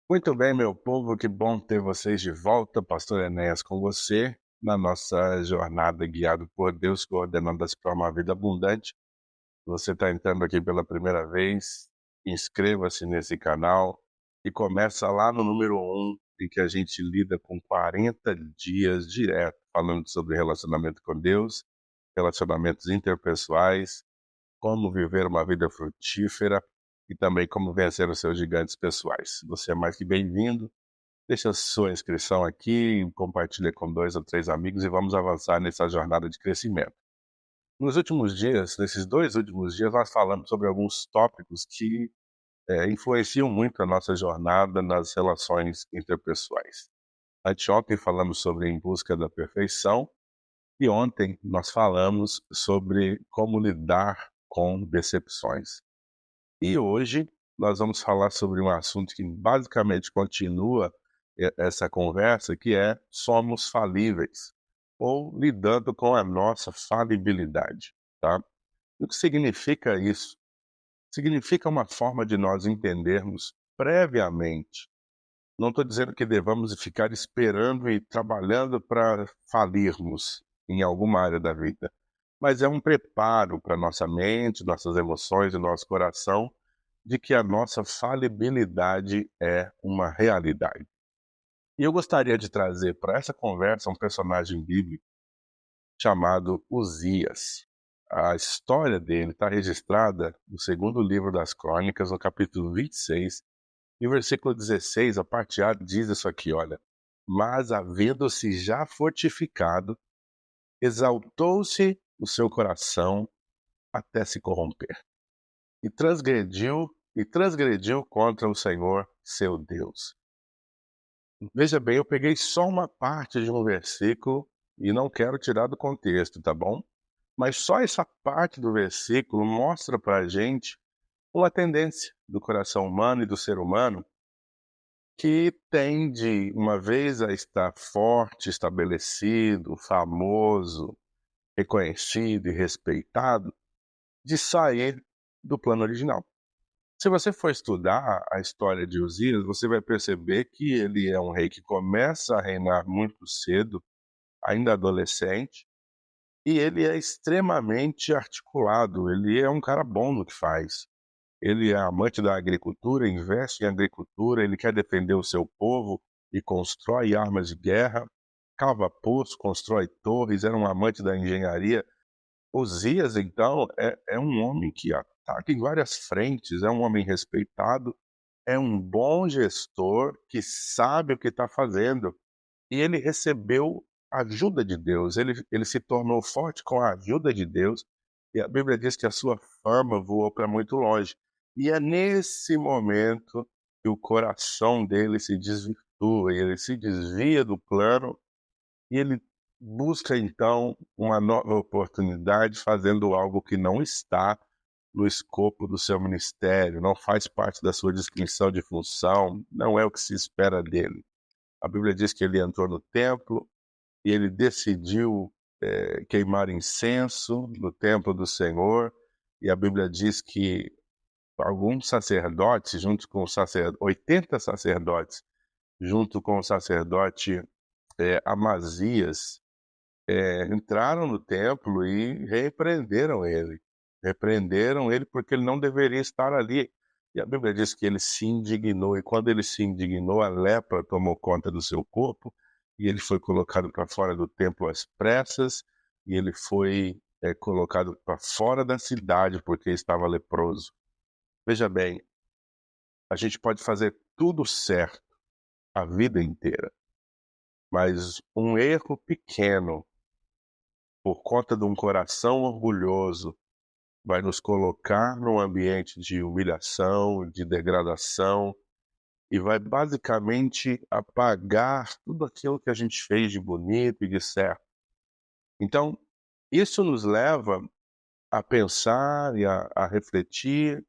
Muito bem, meu povo, que bom ter vocês de volta. Pastor Enéas com você, na nossa jornada guiado por Deus, coordenando-as para uma vida abundante. Você está entrando aqui pela primeira vez, inscreva-se nesse canal e começa lá no número 1, em que a gente lida com 40 dias direto, falando sobre relacionamento com Deus, relacionamentos interpessoais, como viver uma vida frutífera e também como vencer os seus gigantes pessoais. Você é mais que bem-vindo. Deixa a sua inscrição aqui, compartilhe com 2 ou 3 amigos e vamos avançar nessa jornada de crescimento. Nos últimos dias, nesses 2 últimos dias, nós falamos sobre alguns tópicos que influenciam muito a nossa jornada nas relações interpessoais. Anteontem falamos sobre Em Busca da Perfeição e ontem nós falamos sobre como lidar com decepções. E hoje nós vamos falar sobre um assunto que basicamente continua essa conversa, que é somos falíveis, ou lidando com a nossa falibilidade, tá? E o que significa isso? Significa uma forma de nós entendermos previamente. Não estou dizendo que devamos ficar esperando e trabalhando para falirmos em alguma área da vida, mas é um preparo para nossa mente, nossas emoções e nosso coração de que a nossa falibilidade é uma realidade. E eu gostaria de trazer para essa conversa um personagem bíblico chamado Uzias. A história dele está registrada no segundo livro das Crônicas, no capítulo 26, e o versículo 16, a parte A, diz isso aqui, olha: mas havendo-se já fortificado, exaltou-se o seu coração até se corromper, e transgrediu contra o Senhor seu Deus. Veja bem, eu peguei só uma parte de um versículo e não quero tirar do contexto, tá bom? Mas só essa parte do versículo mostra para a gente uma tendência do coração humano e do ser humano que tende, uma vez a estar forte, estabelecido, famoso, reconhecido e respeitado, de sair do plano original. Se você for estudar a história de Uzias, você vai perceber que ele é um rei que começa a reinar muito cedo, ainda adolescente, e ele é extremamente articulado, ele é um cara bom no que faz. Ele é amante da agricultura, investe em agricultura, ele quer defender o seu povo e constrói armas de guerra, cava poço, constrói torres, era um amante da engenharia. Uzias, então, é um homem que ataca em várias frentes, é um homem respeitado, é um bom gestor que sabe o que está fazendo. E ele recebeu ajuda de Deus, ele se tornou forte com a ajuda de Deus, e a Bíblia diz que a sua fama voou para muito longe. E é nesse momento que o coração dele se desvirtua, ele se desvia do plano, e ele busca então uma nova oportunidade, fazendo algo que não está no escopo do seu ministério, não faz parte da sua descrição de função, não é o que se espera dele. A Bíblia diz que ele entrou no templo e ele decidiu queimar incenso no templo do Senhor, e a Bíblia diz que alguns sacerdotes, junto com 80 sacerdotes, junto com o sacerdote Amazias, entraram no templo e repreenderam ele. Repreenderam ele porque ele não deveria estar ali. E a Bíblia diz que ele se indignou, e quando ele se indignou, a lepra tomou conta do seu corpo, e ele foi colocado para fora do templo às pressas, e ele foi colocado para fora da cidade porque estava leproso. Veja bem, a gente pode fazer tudo certo a vida inteira, mas um erro pequeno, por conta de um coração orgulhoso, vai nos colocar num ambiente de humilhação, de degradação, e vai basicamente apagar tudo aquilo que a gente fez de bonito e de certo. Então, isso nos leva a pensar e a refletir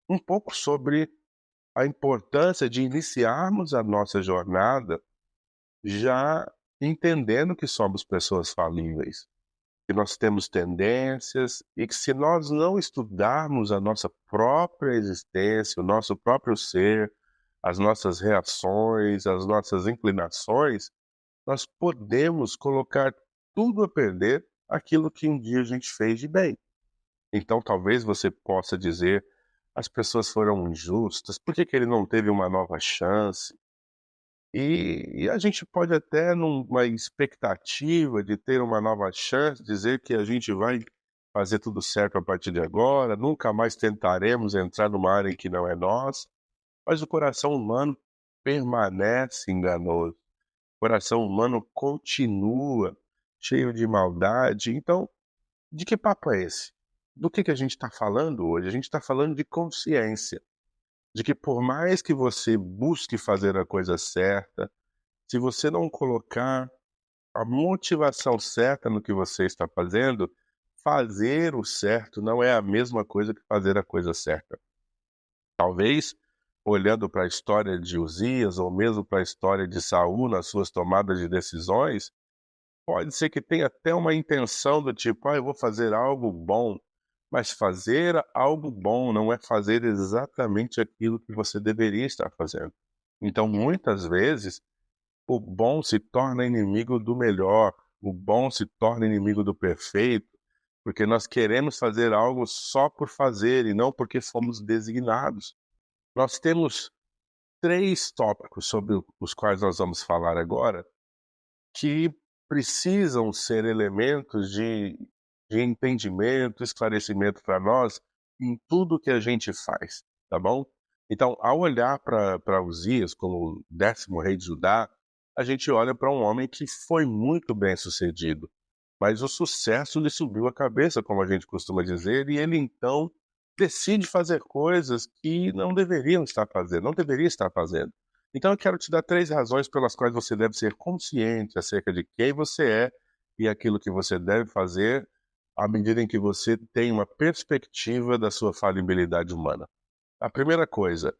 um pouco sobre a importância de iniciarmos a nossa jornada já entendendo que somos pessoas falíveis, que nós temos tendências e que se nós não estudarmos a nossa própria existência, o nosso próprio ser, as nossas reações, as nossas inclinações, nós podemos colocar tudo a perder aquilo que um dia a gente fez de bem. Então talvez você possa dizer, as pessoas foram injustas, por que que ele não teve uma nova chance? E a gente pode até, numa expectativa de ter uma nova chance, dizer que a gente vai fazer tudo certo a partir de agora, nunca mais tentaremos entrar numa área em que não é nossa, mas o coração humano permanece enganoso. O coração humano continua cheio de maldade. Então, de que papo é esse? Do que a gente está falando hoje? A gente está falando de consciência, de que por mais que você busque fazer a coisa certa, se você não colocar a motivação certa no que você está fazendo, fazer o certo não é a mesma coisa que fazer a coisa certa. Talvez, olhando para a história de Uzias, ou mesmo para a história de Saul nas suas tomadas de decisões, pode ser que tenha até uma intenção do tipo, eu vou fazer algo bom, mas fazer algo bom não é fazer exatamente aquilo que você deveria estar fazendo. Então, muitas vezes, o bom se torna inimigo do melhor, o bom se torna inimigo do perfeito, porque nós queremos fazer algo só por fazer e não porque fomos designados. Nós temos 3 tópicos sobre os quais nós vamos falar agora, que precisam ser elementos de entendimento, esclarecimento para nós em tudo que a gente faz, tá bom? Então, ao olhar para Uzias como o 10º rei de Judá, a gente olha para um homem que foi muito bem sucedido, mas o sucesso lhe subiu a cabeça, como a gente costuma dizer, e ele então decide fazer coisas que não deveriam estar fazendo, não deveria estar fazendo. Então eu quero te dar 3 razões pelas quais você deve ser consciente acerca de quem você é e aquilo que você deve fazer, à medida em que você tem uma perspectiva da sua falibilidade humana. A primeira coisa,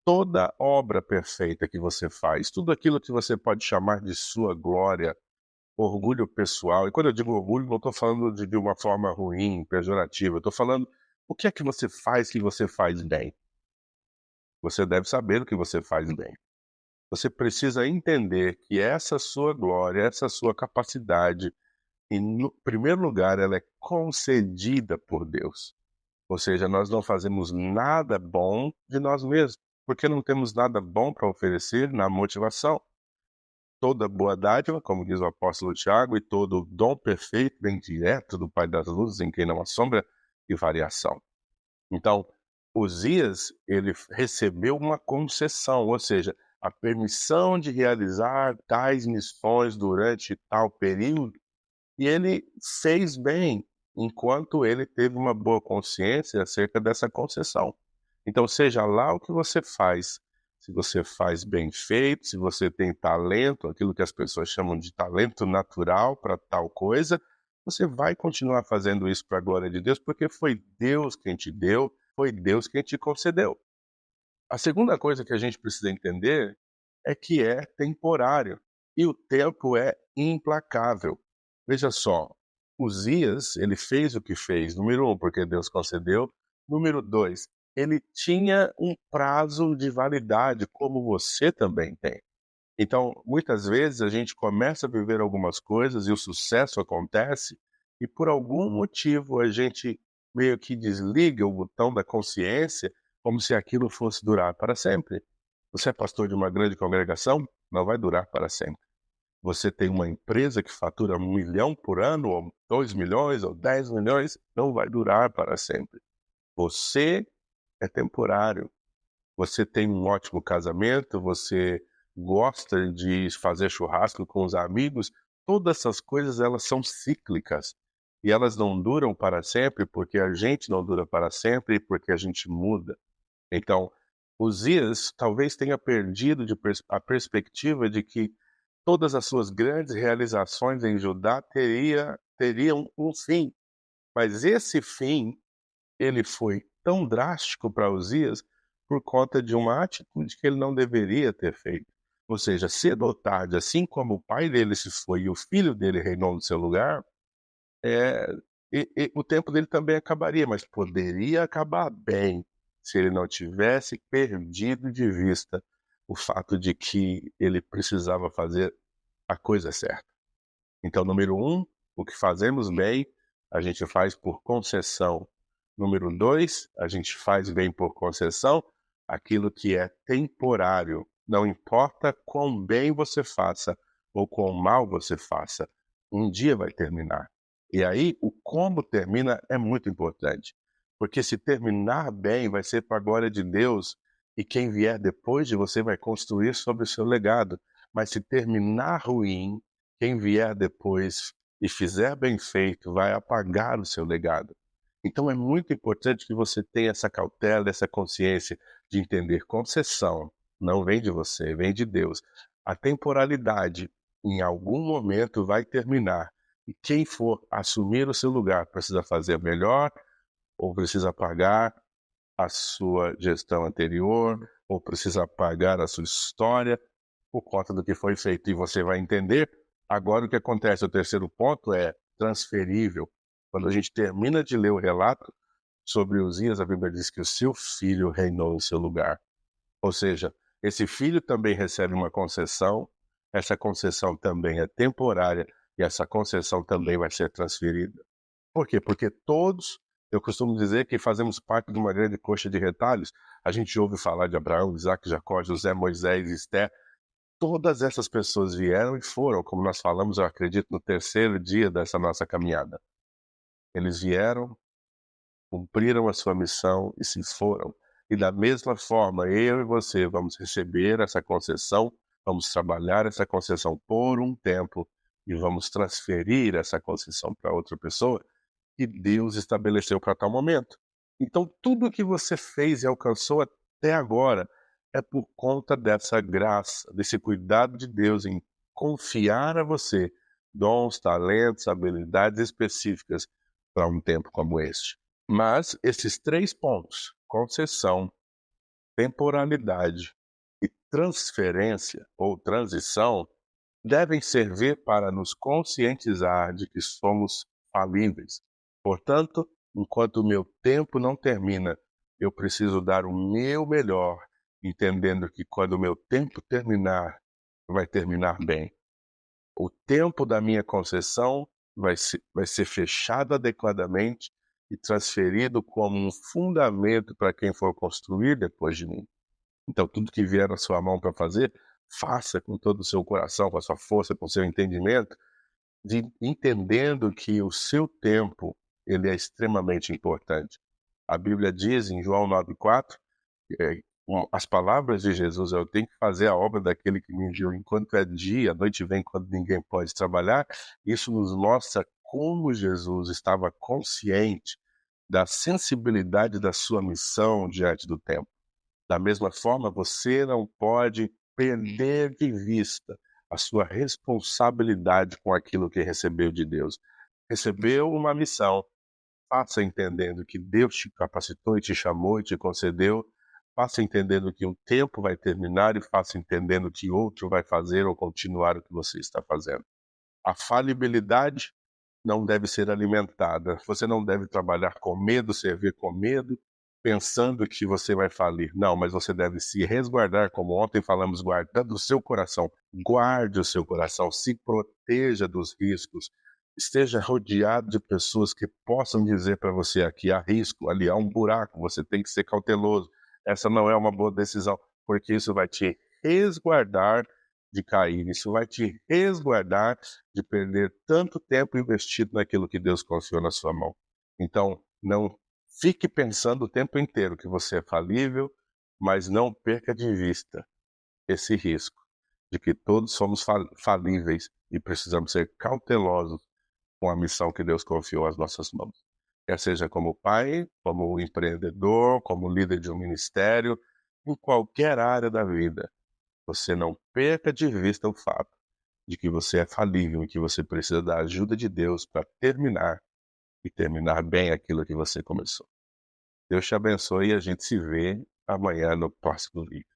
toda obra perfeita que você faz, tudo aquilo que você pode chamar de sua glória, orgulho pessoal, e quando eu digo orgulho, não estou falando de uma forma ruim, pejorativa, estou falando o que é que você faz bem. Você deve saber o que você faz bem. Você precisa entender que essa sua glória, essa sua capacidade, em primeiro lugar, ela é concedida por Deus. Ou seja, nós não fazemos nada bom de nós mesmos, porque não temos nada bom para oferecer na motivação. Toda boa dádiva, como diz o apóstolo Tiago, e todo dom perfeito vem direto do Pai das luzes, em quem não há sombra de variação. Então, Uzias, ele recebeu uma concessão, ou seja, a permissão de realizar tais missões durante tal período, e ele fez bem, enquanto ele teve uma boa consciência acerca dessa concessão. Então, seja lá o que você faz, se você faz bem feito, se você tem talento, aquilo que as pessoas chamam de talento natural para tal coisa, você vai continuar fazendo isso para a glória de Deus, porque foi Deus quem te deu, foi Deus quem te concedeu. A segunda coisa que a gente precisa entender é que é temporário e o tempo é implacável. Veja só, Uzias, ele fez o que fez, número 1, porque Deus concedeu, número 2, ele tinha um prazo de validade, como você também tem. Então, muitas vezes a gente começa a viver algumas coisas e o sucesso acontece e por algum motivo a gente meio que desliga o botão da consciência como se aquilo fosse durar para sempre. Você é pastor de uma grande congregação? Não vai durar para sempre. Você tem uma empresa que fatura 1 milhão por ano, ou 2 milhões, ou 10 milhões, não vai durar para sempre. Você é temporário. Você tem um ótimo casamento, você gosta de fazer churrasco com os amigos, todas essas coisas elas são cíclicas e elas não duram para sempre porque a gente não dura para sempre e porque a gente muda. Então, Uzias talvez tenha perdido a perspectiva de que todas as suas grandes realizações em Judá teriam um fim, mas esse fim ele foi tão drástico para Uzias por conta de uma atitude que ele não deveria ter feito. Ou seja, cedo ou tarde, assim como o pai dele se foi e o filho dele reinou no seu lugar, eh, o tempo dele também acabaria, mas poderia acabar bem, se ele não tivesse perdido de vista o fato de que ele precisava fazer a coisa certa. Então, número um, o que fazemos bem, a gente faz por concessão. Número 2, a gente faz bem por concessão aquilo que é temporário. Não importa quão bem você faça ou quão mal você faça, um dia vai terminar. E aí, o como termina é muito importante. Porque se terminar bem, vai ser para a glória de Deus, e quem vier depois de você vai construir sobre o seu legado. Mas se terminar ruim, quem vier depois e fizer bem feito vai apagar o seu legado. Então é muito importante que você tenha essa cautela, essa consciência de entender concessão não vem de você, vem de Deus. A temporalidade em algum momento vai terminar. E quem for assumir o seu lugar precisa fazer melhor ou precisa pagar a sua gestão anterior ou precisa pagar a sua história por conta do que foi feito. E você vai entender. Agora o que acontece, o terceiro ponto é transferível. Quando a gente termina de ler o relato sobre Uzias, a Bíblia diz que o seu filho reinou em seu lugar. Ou seja, esse filho também recebe uma concessão, essa concessão também é temporária e essa concessão também vai ser transferida. Por quê? Porque todos, eu costumo dizer que fazemos parte de uma grande coxa de retalhos. A gente ouve falar de Abraão, Isaac, Jacó, José, Moisés, Esté. Todas essas pessoas vieram e foram, como nós falamos, eu acredito, no terceiro dia dessa nossa caminhada. Eles vieram, cumpriram a sua missão e se foram. E da mesma forma, eu e você vamos receber essa concessão, vamos trabalhar essa concessão por um tempo e vamos transferir essa concessão para outra pessoa que Deus estabeleceu para tal momento. Então, tudo que você fez e alcançou até agora é por conta dessa graça, desse cuidado de Deus em confiar a você dons, talentos, habilidades específicas para um tempo como este. Mas esses 3 pontos, concessão, temporalidade e transferência ou transição, devem servir para nos conscientizar de que somos falíveis. Portanto, enquanto o meu tempo não termina, eu preciso dar o meu melhor, entendendo que quando o meu tempo terminar, vai terminar bem. O tempo da minha concessão vai ser fechado adequadamente e transferido como um fundamento para quem for construir depois de mim. Então, tudo que vier na sua mão para fazer, faça com todo o seu coração, com a sua força, com o seu entendimento, entendendo que o seu tempo ele é extremamente importante. A Bíblia diz em João 9,4, as palavras de Jesus, eu tenho que fazer a obra daquele que me enviou enquanto é dia, a noite vem quando ninguém pode trabalhar. Isso nos mostra como Jesus estava consciente da sensibilidade da sua missão diante do tempo. Da mesma forma, você não pode perder de vista a sua responsabilidade com aquilo que recebeu de Deus. Recebeu uma missão, faça entendendo que Deus te capacitou e te chamou e te concedeu, faça entendendo que um tempo vai terminar e faça entendendo que outro vai fazer ou continuar o que você está fazendo. A falibilidade não deve ser alimentada. Você não deve trabalhar com medo, servir com medo, pensando que você vai falir. Não, mas você deve se resguardar, como ontem falamos, guardando o seu coração. Guarde o seu coração, se proteja dos riscos. Esteja rodeado de pessoas que possam dizer para você: aqui há risco, ali há um buraco, você tem que ser cauteloso. Essa não é uma boa decisão, porque isso vai te resguardar de cair, isso vai te resguardar de perder tanto tempo investido naquilo que Deus confiou na sua mão. Então, não fique pensando o tempo inteiro que você é falível, mas não perca de vista esse risco de que todos somos falíveis e precisamos ser cautelosos com a missão que Deus confiou às nossas mãos. Quer seja como pai, como empreendedor, como líder de um ministério, em qualquer área da vida, você não perca de vista o fato de que você é falível e que você precisa da ajuda de Deus para terminar e terminar bem aquilo que você começou. Deus te abençoe e a gente se vê amanhã no próximo vídeo.